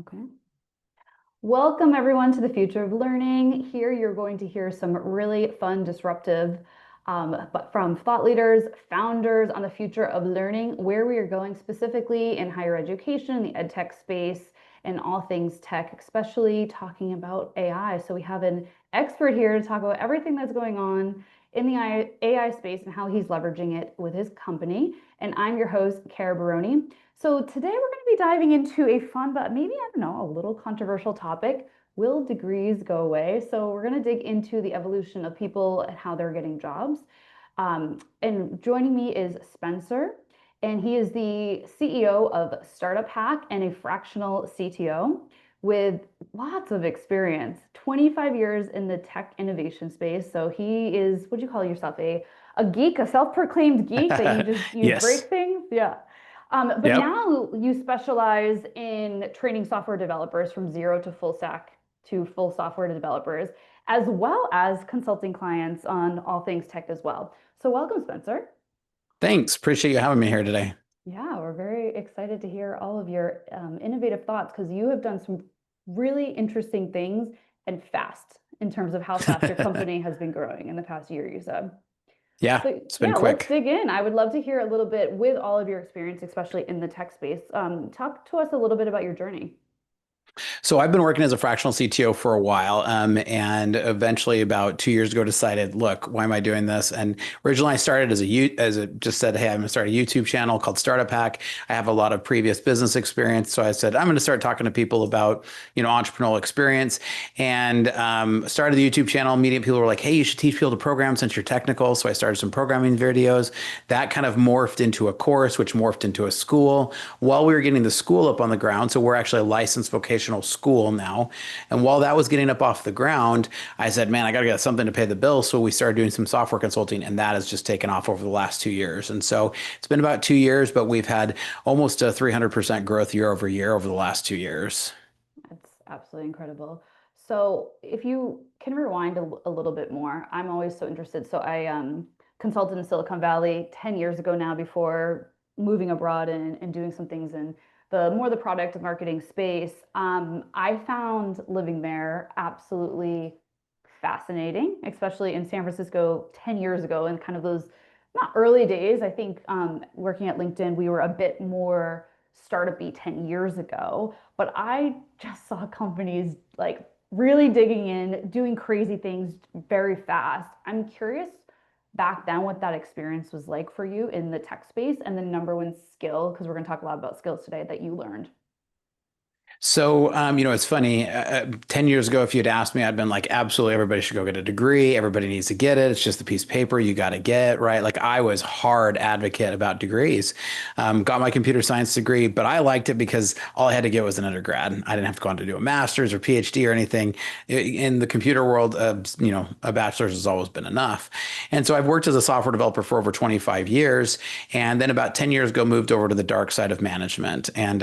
Okay. Welcome everyone to the future of learning. Here you're going to hear some really fun, disruptive, but from thought leaders, founders on the future of learning, where we are going specifically in higher education, the ed tech space, and all things tech, especially talking about AI. So we have an expert here to talk about everything that's going on in the AI space and how he's leveraging it with his company. And I'm your host, Cara Baroni. So today we're going to be diving into a fun, but maybe, I don't know, a little controversial topic. Will degrees go away? So we're going to dig into the evolution of people and how they're getting jobs. And joining me is Spencer, and he is the CEO of Startup Hack and a fractional CTO with lots of experience, 25 years in the tech innovation space. So he is, what do you call yourself? A geek, a self-proclaimed geek that you Yes. break things? Yeah. But Yep. now you specialize in training software developers from zero to full stack to full software developers, as well as consulting clients on all things tech as well. So welcome, Spencer. Thanks. Appreciate you having me here today. Yeah, we're very excited to hear all of your innovative thoughts because you have done some really interesting things and fast in terms of how fast your company has been growing in the past year, you said. Yeah, So it's been yeah, let's quick. dig in. I would love to hear a little bit with all of your experience, especially in the tech space. Talk to us a little bit about your journey. So I've been working as a fractional CTO for a while, and eventually about 2 years ago decided, look, why am I doing this? And originally I started as a just said, hey, I'm going to start a YouTube channel called Startup Hack. I have a lot of previous business experience, so I said I'm going to start talking to people about entrepreneurial experience, and started the YouTube channel. Immediately, people were like, hey, you should teach people to program since you're technical. So I started some programming videos. That kind of morphed into a course, which morphed into a school. While we were getting the school up on the ground, so we're actually a licensed vocational school now. And while that was getting up off the ground, I said, man, I got to get something to pay the bills. So we started doing some software consulting, and that has just taken off over the last 2 years. And so it's been about 2 years, but we've had almost a 300% growth year over year over the last 2 years. It's absolutely incredible. So if you can rewind a little bit more, I'm always so interested. So I consulted in Silicon Valley 10 years ago now before moving abroad and doing some things in the product marketing space. I found living there absolutely fascinating, especially in San Francisco 10 years ago and kind of those not early days. I think working at LinkedIn, we were a bit more startup-y 10 years ago, but I just saw companies like really digging in, doing crazy things very fast. I'm curious back then what that experience was like for you in the tech space and the number one skill, because we're going to talk a lot about skills today that you learned. So, it's funny. 10 years ago, if you'd asked me, I'd been like, absolutely, everybody should go get a degree. Everybody needs to get it. It's just a piece of paper you got to get, right? Like I was hard advocate about degrees. Got my computer science degree, but I liked it because all I had to get was an undergrad. I didn't have to go on to do a master's or PhD or anything. In the computer world, a bachelor's has always been enough. And so I've worked as a software developer for over 25 years. And then about 10 years ago, moved over to the dark side of management and,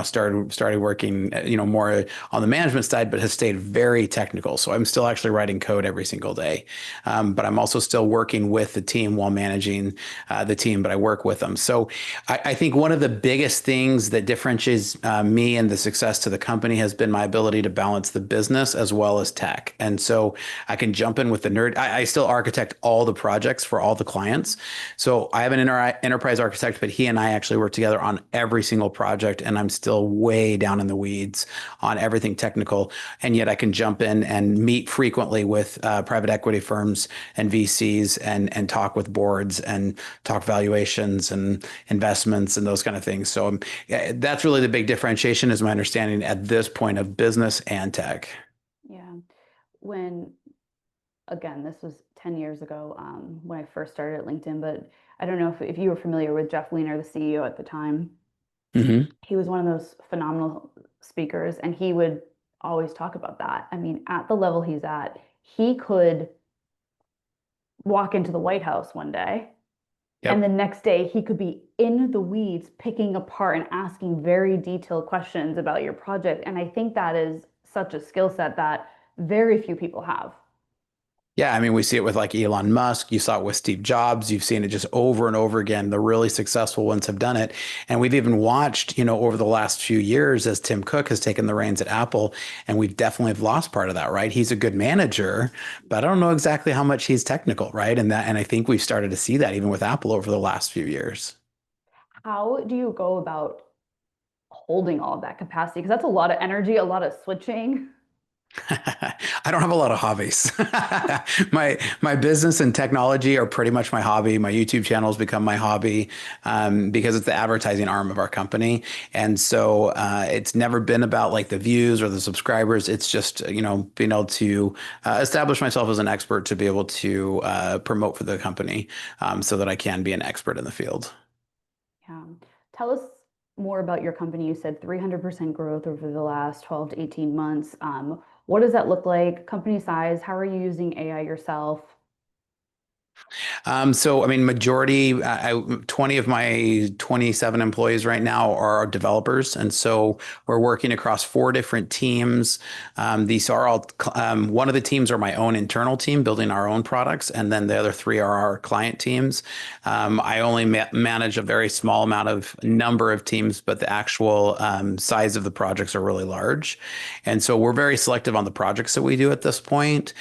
started working more on the management side, but has stayed very technical. So I'm still actually writing code every single day. But I'm also still working with the team while managing the team, but I work with them. So I think one of the biggest things that differentiates me and the success to the company has been my ability to balance the business as well as tech. And so I can jump in with the nerd. I still architect all the projects for all the clients. So I have an enterprise architect, but he and I actually work together on every single project, and I'm still way down in the weeds on everything technical. And yet I can jump in and meet frequently with private equity firms and VCs and talk with boards and talk valuations and investments and those kind of things. So that's really the big differentiation, is my understanding at this point of business and tech. Yeah. When, again, this was 10 years ago when I first started at LinkedIn, but I don't know if you were familiar with Jeff Weiner, the CEO at the time. Hmm. He was one of those phenomenal speakers, and he would always talk about that. I mean, at the level he's at, he could walk into the White House one day, and the Yep. next day he could be in the weeds, picking apart and asking very detailed questions about your project. And I think that is such a skill set that very few people have. Yeah, I mean, we see it with like Elon Musk. You saw it with Steve Jobs. You've seen it just over and over again. The really successful ones have done it. And we've even watched, over the last few years as Tim Cook has taken the reins at Apple, and we've definitely have lost part of that, right? He's a good manager, but I don't know exactly how much he's technical, right? And I think we've started to see that even with Apple over the last few years. How do you go about holding all of that capacity? Because that's a lot of energy, a lot of switching. I don't have a lot of hobbies. My business and technology are pretty much my hobby. My YouTube channel has become my hobby because it's the advertising arm of our company, and so it's never been about like the views or the subscribers. It's just being able to establish myself as an expert to be able to promote for the company so that I can be an expert in the field. Yeah. Tell us more about your company. You said 300% growth over the last 12 to 18 months. What does that look like? Company size? How are you using AI yourself? So I mean, majority, 20 of my 27 employees right now are developers. And so we're working across four different teams. These are all, one of the teams are my own internal team building our own products. And then the other three are our client teams. I only manage a very small amount of number of teams, but the actual size of the projects are really large. And so we're very selective on the projects that we do at this point.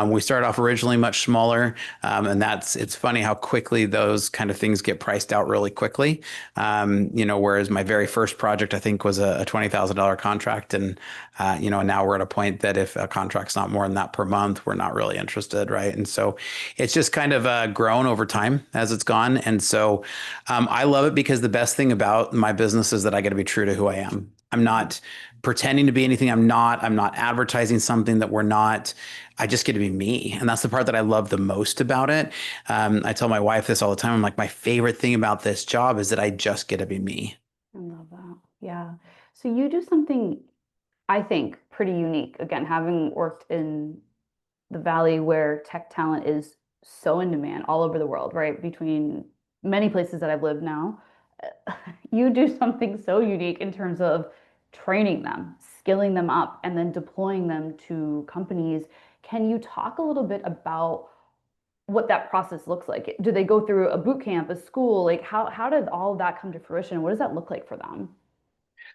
We started off originally much smaller, and it's funny how quickly those kind of things get priced out really quickly. Whereas my very first project, I think, was a $20,000 contract. And, now we're at a point that if a contract's not more than that per month, we're not really interested. Right. And so it's just kind of grown over time as it's gone. And so I love it because the best thing about my business is that I get to be true to who I am. I'm not pretending to be anything I'm not. I'm not advertising something that we're not. I just get to be me. And that's the part that I love the most about it. I tell my wife this all the time. I'm like, my favorite thing about this job is that I just get to be me. I love that. Yeah. So you do something, I think, pretty unique. Again, having worked in the Valley where tech talent is so in demand all over the world, right? Between many places that I've lived now, you do something so unique in terms of training them, skilling them up, and then deploying them to companies. Can you talk a little bit about what that process looks like? Do they go through a boot camp, a school? Like how did all of that come to fruition? What does that look like for them?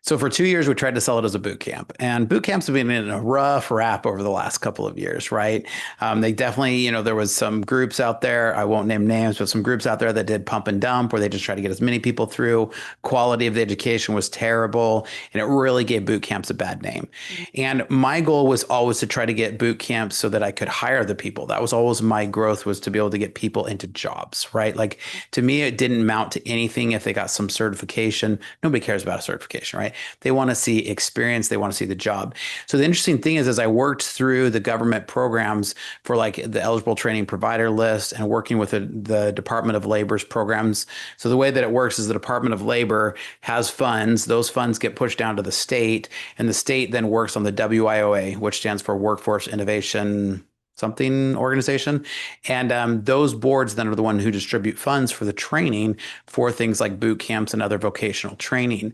So for 2 years, we tried to sell it as a boot camp, and boot camps have been in a rough rap over the last couple of years, right? They definitely, there was some groups out there. I won't name names, but some groups out there that did pump and dump, where they just tried to get as many people through. Quality of the education was terrible, and it really gave boot camps a bad name. And my goal was always to try to get boot camps so that I could hire the people. That was always my growth, was to be able to get people into jobs, right? Like to me, it didn't mount to anything if they got some certification. Nobody cares about a certification, right? They want to see experience. They want to see the job. So the interesting thing is, as I worked through the government programs for like the eligible training provider list and working with the Department of Labor's programs. So the way that it works is the Department of Labor has funds. Those funds get pushed down to the state, and the state then works on the WIOA, which stands for Workforce Innovation something organization. And those boards then are the one who distribute funds for the training for things like boot camps and other vocational training.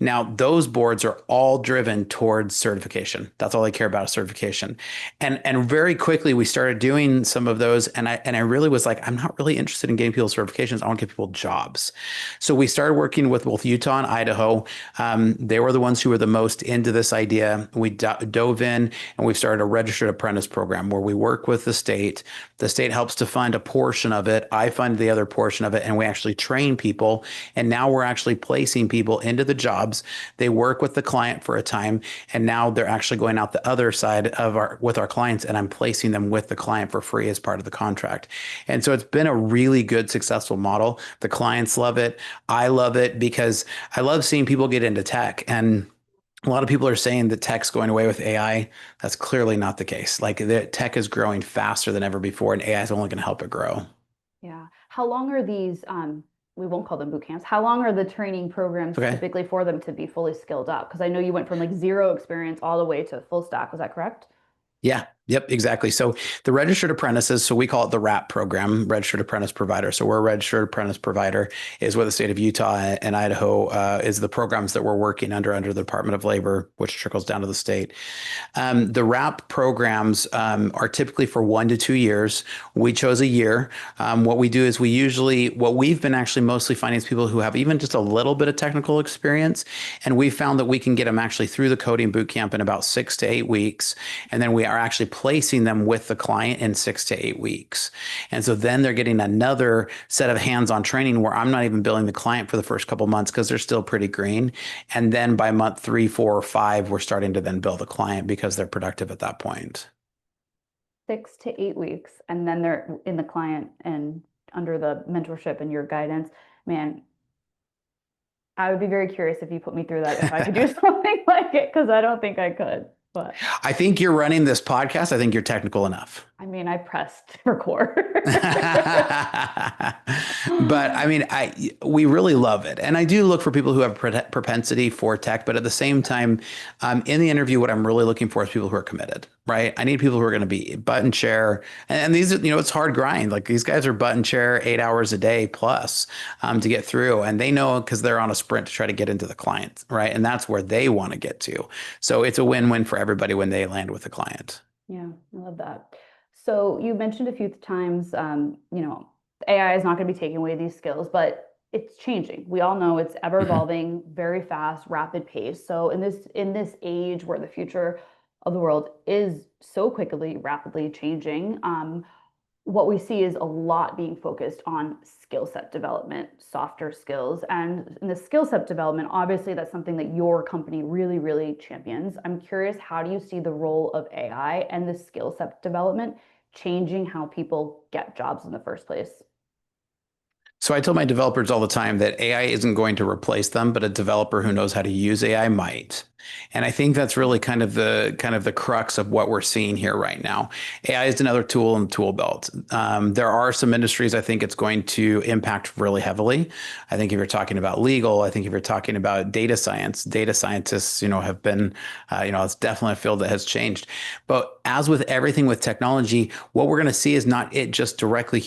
Now, those boards are all driven towards certification. That's all they care about is certification. And very quickly we started doing some of those. And I really was like, I'm not really interested in getting people certifications. I want to give people jobs. So we started working with both Utah and Idaho. They were the ones who were the most into this idea. We dove in and we started a registered apprentice program where we work with the state. The state helps to fund a portion of it. I fund the other portion of it, and we actually train people. And now we're actually placing people into the jobs. They work with the client for a time, and now they're actually going out the other side of with our clients, and I'm placing them with the client for free as part of the contract. And so it's been a really good, successful model. The clients love it. I love it because I love seeing people get into tech. And a lot of people are saying that tech's going away with AI. That's clearly not the case. Like the tech is growing faster than ever before, and AI is only going to help it grow. Yeah. How long are these, we won't call them boot camps. How long are the training programs Okay. typically for them to be fully skilled up? Because I know you went from like zero experience all the way to full stack. Was that correct? Yeah. Yep, exactly. So the registered apprentices, so we call it the RAP program, registered apprentice provider. So we're a registered apprentice provider is what the state of Utah and Idaho is the programs that we're working under the Department of Labor, which trickles down to the state. The RAP programs are typically for 1 to 2 years. We chose a year. What we do is what we've been actually mostly finding is people who have even just a little bit of technical experience. And we found that we can get them actually through the coding boot camp in about 6 to 8 weeks. And then we are actually placing them with the client in 6 to 8 weeks. And so then they're getting another set of hands-on training where I'm not even billing the client for the first couple months because they're still pretty green. And then by month 3, 4, or 5, we're starting to then bill the client because they're productive at that point. 6 to 8 weeks, and then they're in the client and under the mentorship and your guidance. Man, I would be very curious if you put me through that, if I could do something like it, because I don't think I could. But I think you're running this podcast. I think you're technical enough. I mean, I pressed record. But I mean, we really love it, and I do look for people who have propensity for tech. But at the same time, in the interview, what I'm really looking for is people who are committed. Right? I need people who are going to be button chair, and these, it's hard grind. Like these guys are button chair 8 hours a day plus to get through, and they know because they're on a sprint to try to get into the client, right? And that's where they want to get to. So it's a win-win for everybody when they land with the client. Yeah, I love that. So you mentioned a few times, AI is not going to be taking away these skills, but it's changing. We all know it's ever Mhm. evolving, very fast, rapid pace. So in this age where the future of the world is so quickly, rapidly changing, what we see is a lot being focused on skill set development, softer skills. And in the skill set development, obviously, that's something that your company really, really champions. I'm curious, how do you see the role of AI and the skill set development changing how people get jobs in the first place? So I tell my developers all the time that AI isn't going to replace them, but a developer who knows how to use AI might. And I think that's really kind of the crux of what we're seeing here right now. AI is another tool in the tool belt. There are some industries I think it's going to impact really heavily. I think if you're talking about legal, I think if you're talking about data science, data scientists, have been, it's definitely a field that has changed. But as with everything with technology, what we're going to see is not it just directly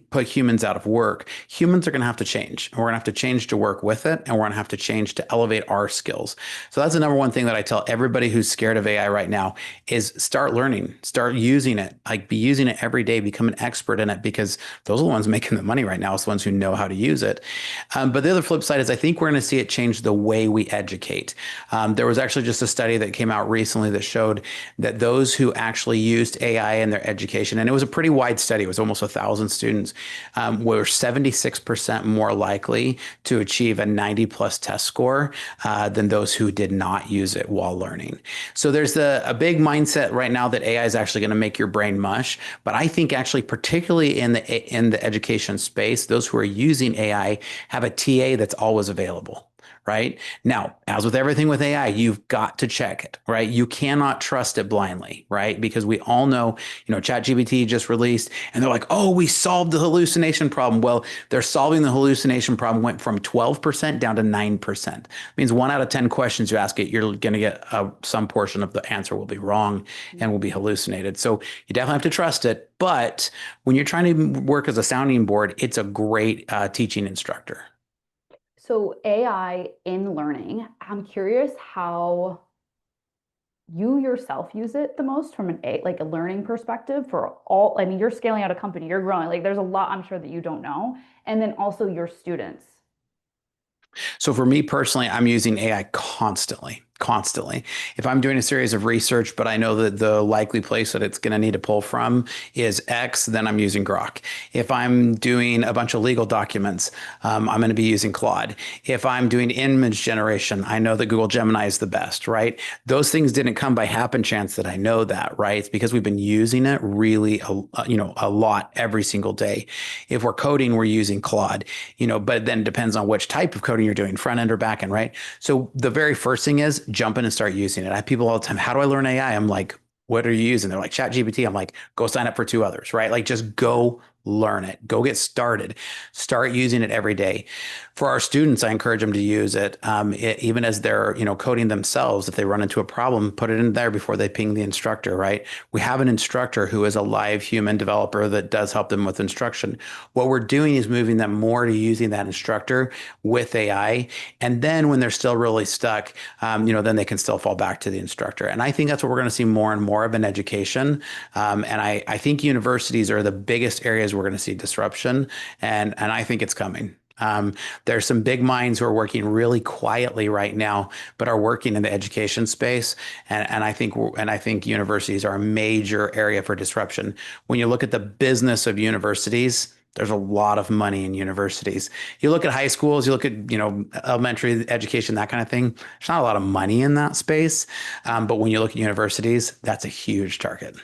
put humans out of work. Humans are going to have to change. We're going to have to change to work with it, and we're going to have to change to elevate our skills. So that's the number one thing that I tell everybody who's scared of AI right now is start learning, start using it, like be using it every day, become an expert in it, because those are the ones making the money right now. It's the ones who know how to use it. But the other flip side is I think we're going to see it change the way we educate. There was actually just a study that came out recently that showed that those who actually used AI in their education, and it was a pretty wide study, it was almost 1,000 students, were 76% more likely to achieve a 90 plus test score than those who did not use it while learning. So there's a big mindset right now that AI is actually going to make your brain mush. But I think actually, particularly in the education space, those who are using AI have a TA that's always available. Right now, as with everything with AI, you've got to check it, right? You cannot trust it blindly, right? Because we all know, ChatGPT just released and they're like, oh, we solved the hallucination problem. Well, they're solving the hallucination problem went from 12% down to 9%. It means 1 out of 10 questions you ask it, you're going to get some portion of the answer will be wrong and will be hallucinated. So you definitely have to trust it. But when you're trying to work as a sounding board, it's a great teaching instructor. So AI in learning, I'm curious how you yourself use it the most from like a learning perspective for all. I mean, you're scaling out a company, you're growing. Like there's a lot I'm sure that you don't know. And then also your students. So for me personally, I'm using AI constantly. Constantly. If I'm doing a series of research, but I know that the likely place that it's going to need to pull from is X, then I'm using Grok. If I'm doing a bunch of legal documents, I'm going to be using Claude. If I'm doing image generation, I know that Google Gemini is the best, right? Those things didn't come by happen chance that I know that, right? It's because we've been using it really, a lot every single day. If we're coding, we're using Claude, but then it depends on which type of coding you're doing, front end or back end, right? So the very first thing is jump in and start using it. I have people all the time, how do I learn AI? I'm like, what are you using? They're like, ChatGPT. I'm like, go sign up for 2 others, right? Like just go learn it. Go get started. Start using it every day. For our students, I encourage them to use it, even as they're, coding themselves. If they run into a problem, put it in there before they ping the instructor, right? We have an instructor who is a live human developer that does help them with instruction. What we're doing is moving them more to using that instructor with AI. And then when they're still really stuck, then they can still fall back to the instructor. And I think that's what we're going to see more and more of in education. And I think universities are the biggest areas we're going to see disruption. And I think it's coming. There's some big minds who are working really quietly right now, but are working in the education space. And I think universities are a major area for disruption. When you look at the business of universities, there's a lot of money in universities. You look at high schools, you look at, elementary education, that kind of thing. There's not a lot of money in that space. But when you look at universities, that's a huge target.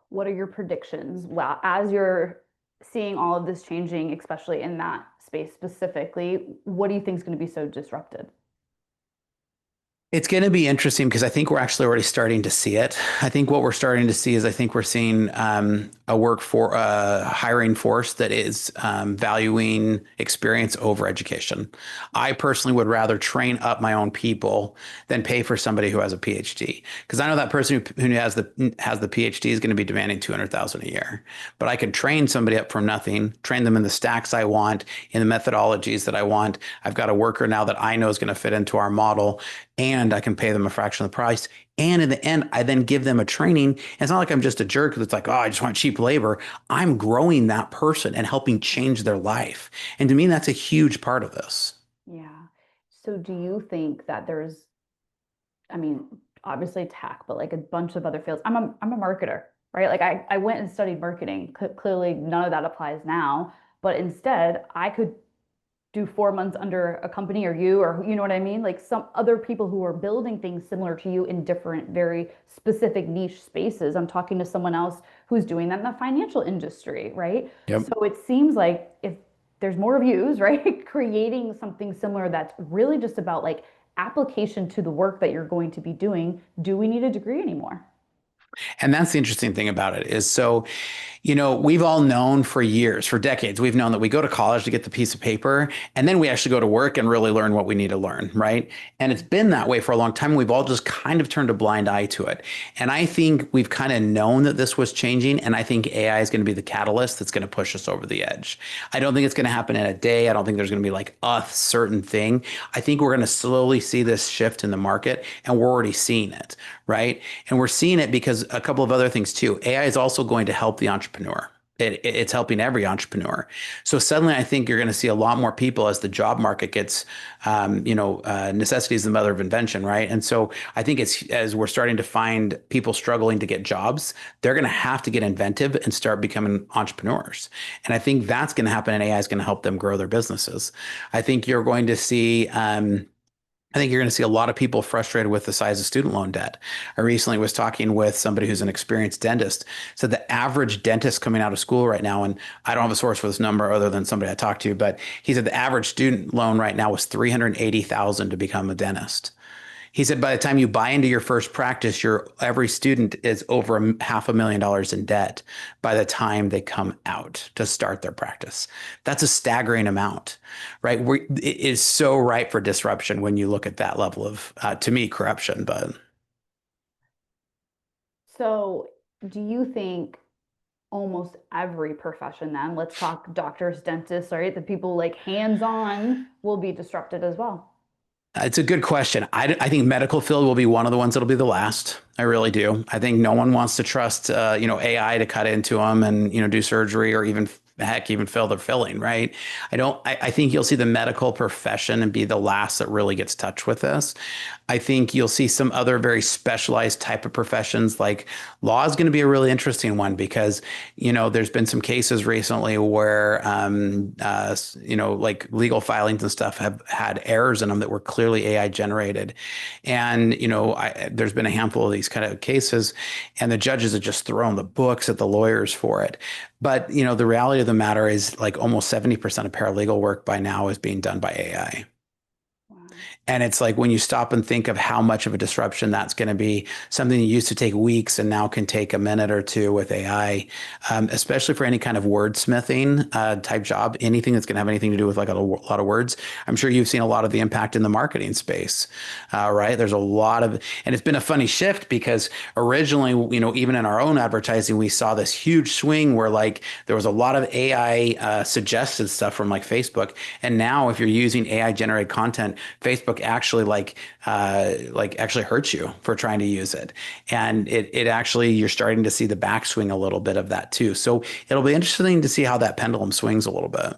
What are your predictions? Well, as you're seeing all of this changing, especially in that space specifically, what do you think is going to be so disrupted? It's going to be interesting because I think we're actually already starting to see it. I think what we're starting to see is I think we're seeing a hiring force that is valuing experience over education. I personally would rather train up my own people than pay for somebody who has a PhD, because I know that person who has the PhD is going to be demanding 200,000 a year. But I could train somebody up from nothing, train them in the stacks I want, in the methodologies that I want. I've got a worker now that I know is going to fit into our model, and I can pay them a fraction of the price. And in the end, I then give them a training. And it's not like I'm just a jerk that's like, oh, I just want cheap labor. I'm growing that person and helping change their life. And to me, that's a huge part of this. Yeah. So do you think that there's, I mean, obviously tech, but like a bunch of other fields. I'm a marketer, right? Like I went and studied marketing. Clearly, none of that applies now. But instead, I could do 4 months under a company or you know what I mean? Like some other people who are building things similar to you in different, very specific niche spaces. I'm talking to someone else who's doing that in the financial industry, right? Yep. So it seems like if there's more views, right? Creating something similar that's really just about like application to the work that you're going to be doing. Do we need a degree anymore? And that's the interesting thing about it is so, we've all known for years, for decades, we've known that we go to college to get the piece of paper and then we actually go to work and really learn what we need to learn, right? And it's been that way for a long time. We've all just kind of turned a blind eye to it. And I think we've kind of known that this was changing. And I think AI is going to be the catalyst that's going to push us over the edge. I don't think it's going to happen in a day. I don't think there's going to be like a certain thing. I think we're going to slowly see this shift in the market, and we're already seeing it, right? And we're seeing it because a couple of other things too. AI is also going to help the entrepreneur. It's helping every entrepreneur. So suddenly, I think you're going to see a lot more people as the job market gets, necessity is the mother of invention, right? And so I think it's as we're starting to find people struggling to get jobs, they're going to have to get inventive and start becoming entrepreneurs. And I think that's going to happen, and AI is going to help them grow their businesses. I think you're going to see. I think you're going to see a lot of people frustrated with the size of student loan debt. I recently was talking with somebody who's an experienced dentist, said the average dentist coming out of school right now, and I don't have a source for this number other than somebody I talked to, but he said the average student loan right now was 380,000 to become a dentist. He said by the time you buy into your first practice, your every student is over $500,000 in debt by the time they come out to start their practice. That's a staggering amount, right? It is so ripe for disruption when you look at that level of, to me, corruption. But So do you think almost every profession then, let's talk doctors, dentists, right? The people like hands-on will be disrupted as well. it's a good question. I think medical field will be one of the ones that'll be the last. I really do. I think no one wants to trust, AI to cut into them and, do surgery or even heck, even fill their filling, right? I think you'll see the medical profession and be the last that really gets touched with this. I think you'll see some other very specialized type of professions like law is going to be a really interesting one because, there's been some cases recently where, like legal filings and stuff have had errors in them that were clearly AI generated. And, there's been a handful of these kind of cases and the judges have just thrown the books at the lawyers for it. But, the reality of the matter is like almost 70% of paralegal work by now is being done by AI. Wow. And it's like when you stop and think of how much of a disruption that's going to be, something that used to take weeks and now can take a minute or two with AI, especially for any kind of wordsmithing type job, anything that's going to have anything to do with like a lot of words. I'm sure you've seen a lot of the impact in the marketing space, right? There's a lot of, and it's been a funny shift because originally, even in our own advertising, we saw this huge swing where like there was a lot of AI suggested stuff from like Facebook. And now if you're using AI generated content, Facebook actually like actually hurts you for trying to use it. And it actually, you're starting to see the backswing a little bit of that too. So it'll be interesting to see how that pendulum swings a little bit.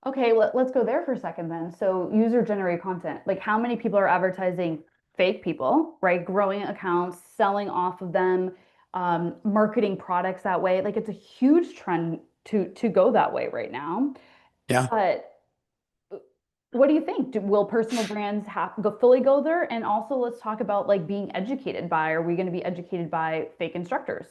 Okay, let's go there for a second then. So user generated content, like how many people are advertising fake people, right? Growing accounts, selling off of them, marketing products that way. Like it's a huge trend to go that way right now. Yeah. But what do you think? Will personal brands have go fully go there? And also let's talk about like being educated by, are we going to be educated by fake instructors?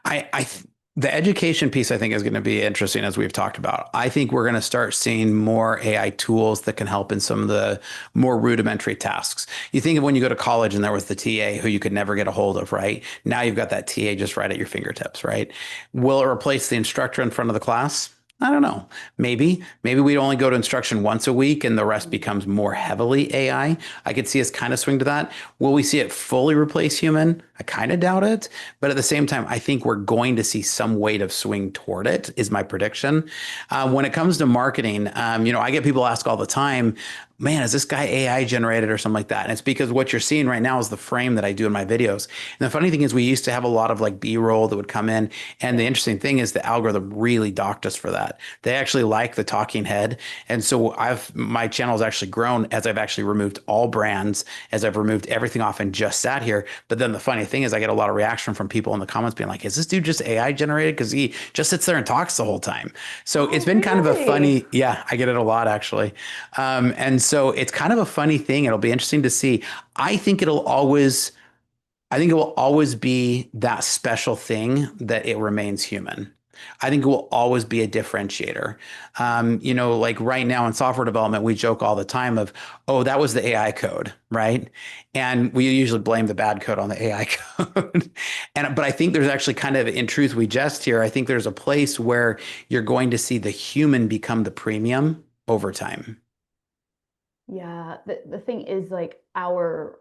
I, I, the education piece I think is going to be interesting as we've talked about. I think we're going to start seeing more AI tools that can help in some of the more rudimentary tasks. You think of when you go to college and there was the TA who you could never get a hold of, right? Now you've got that TA just right at your fingertips, right? Will it replace the instructor in front of the class? I don't know. Maybe we only go to instruction once a week and the rest becomes more heavily AI. I could see us kind of swing to that. Will we see it fully replace human? I kind of doubt it. But at the same time, I think we're going to see some weight of swing toward it, is my prediction. When it comes to marketing, I get people ask all the time, man, is this guy AI generated or something like that? And it's because what you're seeing right now is the frame that I do in my videos. And the funny thing is we used to have a lot of like B-roll that would come in. And the interesting thing is the algorithm really docked us for that. They actually like the talking head. And so my channel has actually grown as I've actually removed all brands, as I've removed everything off and just sat here. But then the funny thing is I get a lot of reaction from people in the comments being like, is this dude just AI generated? Because he just sits there and talks the whole time. So it's Oh, been kind of a really? funny, yeah, I get it a lot actually. And so it's kind of a funny thing. It'll be interesting to see. I think it'll always, I think it will always be that special thing that it remains human. I think it will always be a differentiator. Like right now in software development, we joke all the time of, oh, that was the AI code, right? And we usually blame the bad code on the AI code. But I think there's actually kind of, in truth, we jest here. I think there's a place where you're going to see the human become the premium over time. Yeah, the thing is like our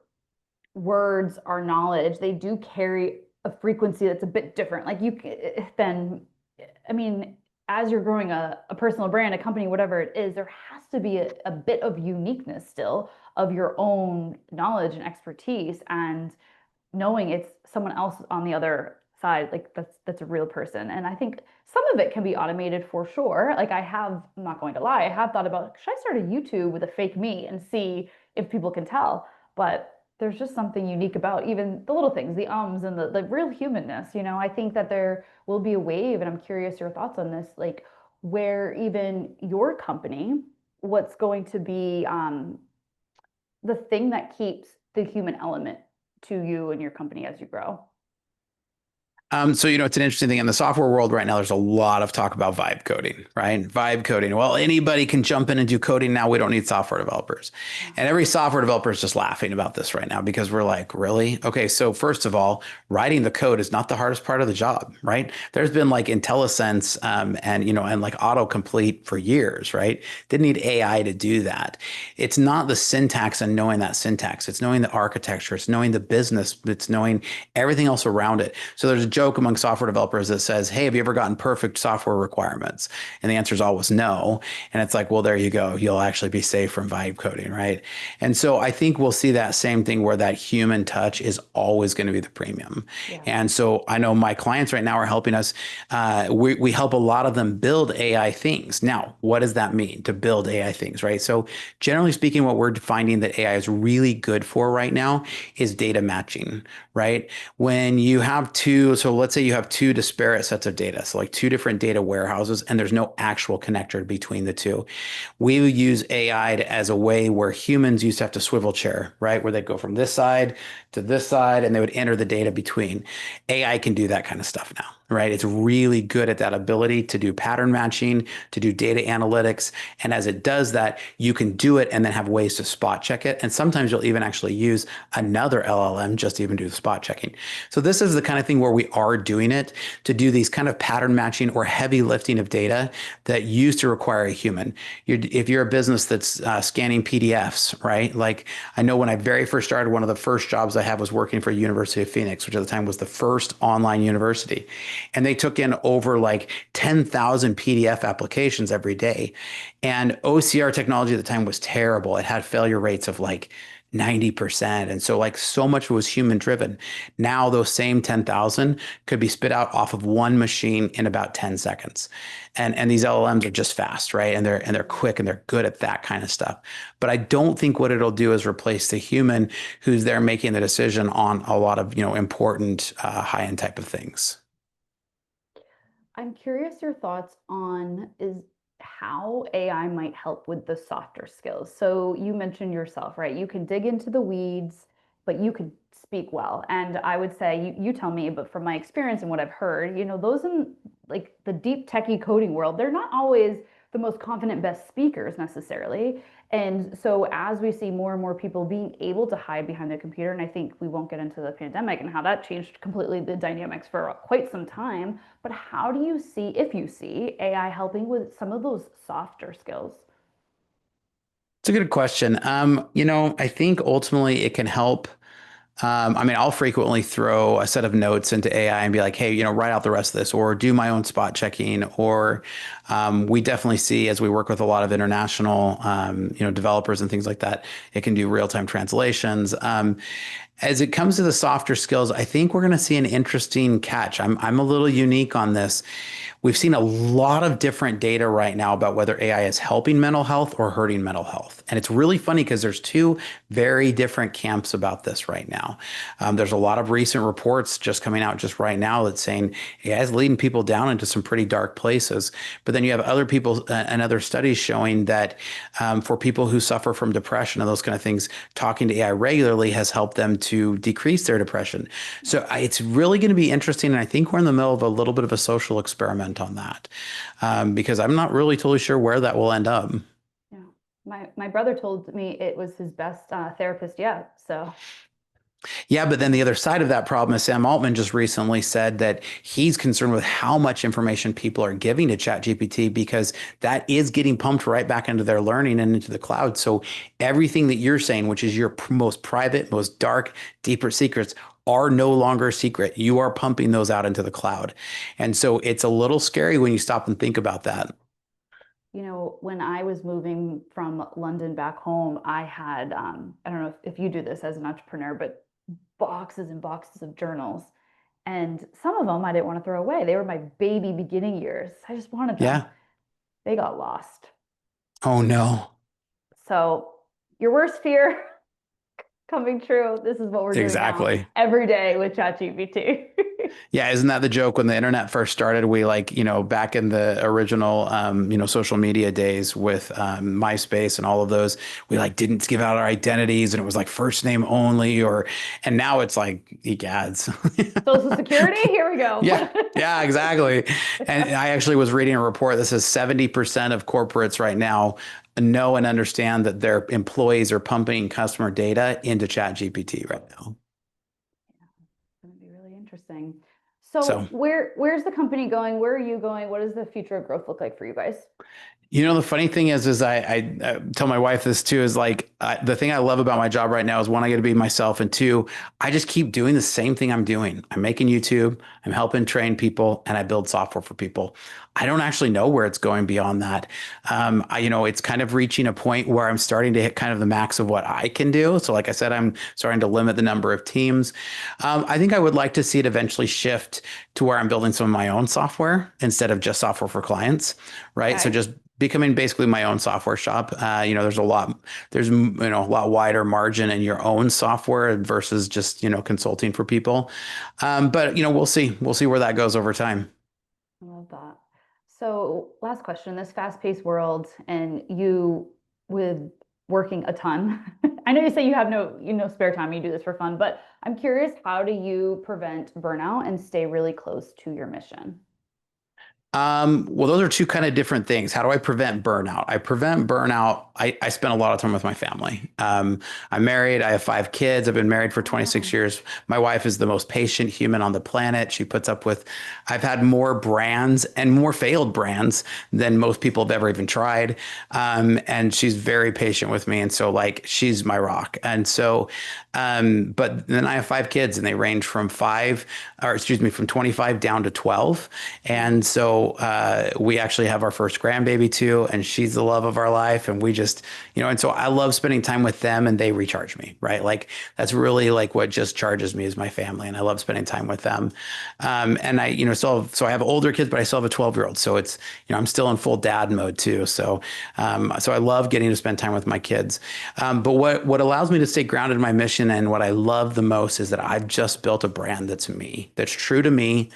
words, our knowledge, they do carry a frequency that's a bit different. Like than, I mean, as you're growing a personal brand, a company, whatever it is, there has to be a bit of uniqueness still of your own knowledge and expertise. And knowing it's someone else on the other side, like that's a real person. And I think some of it can be automated for sure. Like I'm not going to lie, I have thought about, should I start a YouTube with a fake me and see if people can tell? But there's just something unique about even the little things, the ums and the real humanness. I think that there will be a wave, and I'm curious your thoughts on this, like where even your company, what's going to be the thing that keeps the human element to you and your company as you grow. So it's an interesting thing in the software world right now. There's a lot of talk about vibe coding, right? Vibe coding. Well, anybody can jump in and do coding now. We don't need software developers. Yeah. And every software developer is just laughing about this right now because we're like, really? Okay, so first of all, writing the code is not the hardest part of the job, right? There's been like IntelliSense and like autocomplete for years, right? Didn't need AI to do that. It's not the syntax and knowing that syntax. It's knowing the architecture. It's knowing the business. It's knowing everything else around it. So there's a joke among software developers that says, hey, have you ever gotten perfect software requirements? And the answer is always no. And it's like, well, there you go. You'll actually be safe from vibe coding, right? And so I think we'll see that same thing where that human touch is always going to be the premium. Yeah. And so I know my clients right now are helping us. We help a lot of them build AI things. Now, what does that mean to build AI things, right? So generally speaking, what we're finding that AI is really good for right now is data matching, right? When you have so let's say you have two disparate sets of data, so like two different data warehouses, and there's no actual connector between the two. We would use AI as a way where humans used to have to swivel chair, right? Where they'd go from this side to this side and they would enter the data between. AI can do that kind of stuff now. right? It's really good at that ability to do pattern matching, to do data analytics. And as it does that, you can do it and then have ways to spot check it. And sometimes you'll even actually use another LLM just to even do the spot checking. So this is the kind of thing where we are doing it to do these kind of pattern matching or heavy lifting of data that used to require a human. If you're a business that's scanning PDFs, right? Like I know when I very first started, one of the first jobs I had was working for University of Phoenix, which at the time was the first online university. And they took in over like 10,000 PDF applications every day. And OCR technology at the time was terrible. It had failure rates of like 90%. And so like so much was human driven. Now those same 10,000 could be spit out off of one machine in about 10 seconds. And these LLMs are just fast, right? And they're quick and they're good at that kind of stuff. But I don't think what it'll do is replace the human who's there making the decision on a lot of, important high-end type of things. I'm curious your thoughts on is how AI might help with the softer skills. So you mentioned yourself, right? You can dig into the weeds, but you can speak well. And I would say you tell me, but from my experience and what I've heard, those in like the deep techie coding world, they're not always the most confident best speakers necessarily. And so as we see more and more people being able to hide behind the computer, and I think we won't get into the pandemic and how that changed completely the dynamics for quite some time, but how do you see, if you see, AI helping with some of those softer skills? It's a good question. I think ultimately it can help. I mean, I'll frequently throw a set of notes into AI and be like, hey, write out the rest of this or do my own spot checking. Or we definitely see as we work with a lot of international, developers and things like that, it can do real-time translations. As it comes to the softer skills, I think we're going to see an interesting catch. I'm a little unique on this. We've seen a lot of different data right now about whether AI is helping mental health or hurting mental health. And it's really funny because there's two very different camps about this right now. There's a lot of recent reports just coming out just right now that's saying AI is leading people down into some pretty dark places. But then you have other people and other studies showing that for people who suffer from depression and those kind of things, talking to AI regularly has helped them to decrease their depression. So it's really going to be interesting. And I think we're in the middle of a little bit of a social experiment on that because I'm not really totally sure where that will end up. Yeah. My brother told me it was his best therapist yet. So Yeah, but then the other side of that problem is Sam Altman just recently said that he's concerned with how much information people are giving to ChatGPT because that is getting pumped right back into their learning and into the cloud. So everything that you're saying, which is your most private, most dark, deeper secrets, are no longer secret. You are pumping those out into the cloud. And so it's a little scary when you stop and think about that. when I was moving from London back home, I had, I don't know if you do this as an entrepreneur, but boxes and boxes of journals. And some of them I didn't want to throw away. They were my baby beginning years. I just wanted them. Yeah. They got lost. Oh no. So, your worst fear coming true. This is what we're doing now Exactly. every day with ChatGPT. Yeah, isn't that the joke when the internet first started? We like, back in the original, social media days with MySpace and all of those, we like didn't give out our identities and it was like first name only and now it's like egads. Social Security, here we go. Yeah, yeah, exactly. And I actually was reading a report that says 70% of corporates right now know and understand that their employees are pumping customer data into ChatGPT right now. It's going to be really interesting. So So where's the company going? Where are you going? What does the future of growth look like for you guys? The funny thing is I tell my wife this too, is like the thing I love about my job right now is one, I get to be myself. And two, I just keep doing the same thing I'm doing. I'm making YouTube, I'm helping train people, and I build software for people. I don't actually know where it's going beyond that. It's kind of reaching a point where I'm starting to hit kind of the max of what I can do. So like I said, I'm starting to limit the number of teams. I think I would like to see it eventually shift to where I'm building some of my own software instead of just software for clients, right? So Okay. just becoming basically my own software shop. There's a lot wider margin in your own software versus just, consulting for people. But we'll see where that goes over time. I love that. So, last question, this fast-paced world and you with working a ton I know you say you have no spare time, you do this for fun, but I'm curious, how do you prevent burnout and stay really close to your mission? Well, those are two kind of different things. How do I prevent burnout? I prevent burnout. I spend a lot of time with my family. I'm married. I have 5 kids. I've been married for Oh, 26 wow. years. My wife is the most patient human on the planet. She puts up with, I've had more brands and more failed brands than most people have ever even tried. And she's very patient with me. And so, like, she's my rock. And so, but then I have 5 kids and they range from from 25 down to 12. And Mm. so we actually have our first grandbaby too, and she's the love of our life. And we just, and so I love spending time with them and they recharge me, right? Like that's really like what just charges me is my family. And I love spending time with them. And I, so I have older kids, but I still have a 12-year-old. So it's, I'm still in full dad mode too. So I love getting to spend time with my kids. But what allows me to stay grounded in my mission and what I love the most is that I've just built a brand that's me, that's true to me.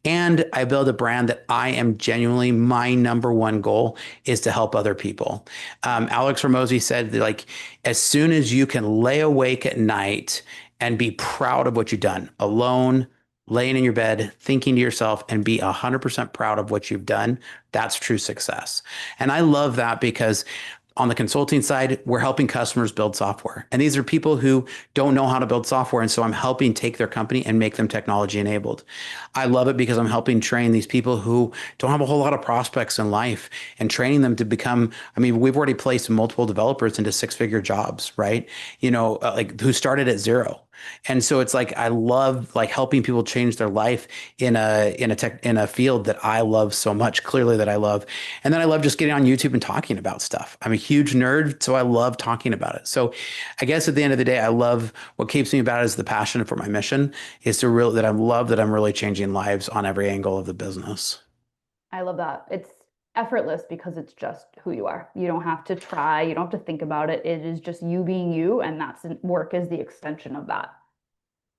And I build a brand that I am genuinely my number one goal is to help other people. Alex Ramosi said that, like, as soon as you can lay awake at night and be proud of what you've done alone, laying in your bed, thinking to yourself and be 100% proud of what you've done, that's true success. And I love that because on the consulting side, we're helping customers build software. And these are people who don't know how to build software. And so I'm helping take their company and make them technology enabled. I love it because I'm helping train these people who don't have a whole lot of prospects in life and training them to become, I mean, we've already placed multiple developers into 6-figure jobs, right? Like who started at zero. And so it's like I love like helping people change their life in a field that I love so much, clearly that I love. And then I love just getting on YouTube and talking about stuff. I'm a huge nerd, so I love talking about it. So I guess at the end of the day, I love what keeps me about it is the passion for my mission is to real that I love that I'm really changing lives on every angle of the business. I love that. It's effortless because it's just who you are. You don't have to try, you don't have to think about it. It is just you being you, and that's work is the extension of that.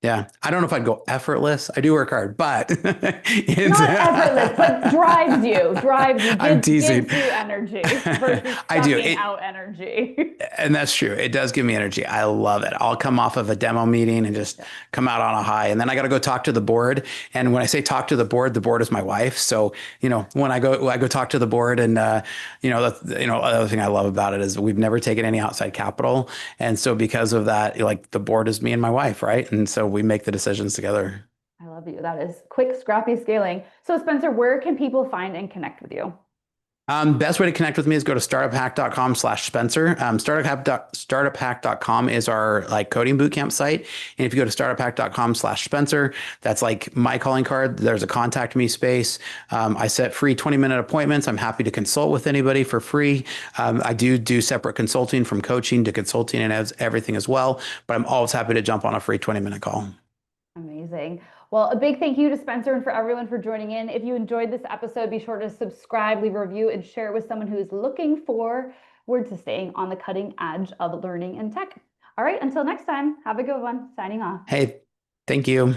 Yeah, I don't know if I'd go effortless. I do work hard, but it's Not effortless, but drives you, I'm teasing. gives you energy versus I do sucking it. out energy. And that's true. It does give me energy. I love it. I'll come off of a demo meeting and just Yeah, come out on a high. And then I got to go talk to the board. And when I say talk to the board is my wife. So, when I go talk to the board and, another thing I love about it is we've never taken any outside capital. And so because of that, like the board is me and my wife, right? And so we make the decisions together. I love you. That is quick, scrappy scaling. So, Spencer, where can people find and connect with you? Best way to connect with me is go to startuphack.com/Spencer. Startuphack.com is our like coding bootcamp site. And if you go to startuphack.com/Spencer, that's like my calling card. There's a contact me space. I set free 20-minute appointments. I'm happy to consult with anybody for free. I do separate consulting from coaching to consulting and everything as well. But I'm always happy to jump on a free 20-minute call. Amazing. Well, a big thank you to Spencer and for everyone for joining in. If you enjoyed this episode, be sure to subscribe, leave a review, and share it with someone who is looking forward to staying on the cutting edge of learning and tech. All right, until next time, have a good one. Signing off. Hey, thank you.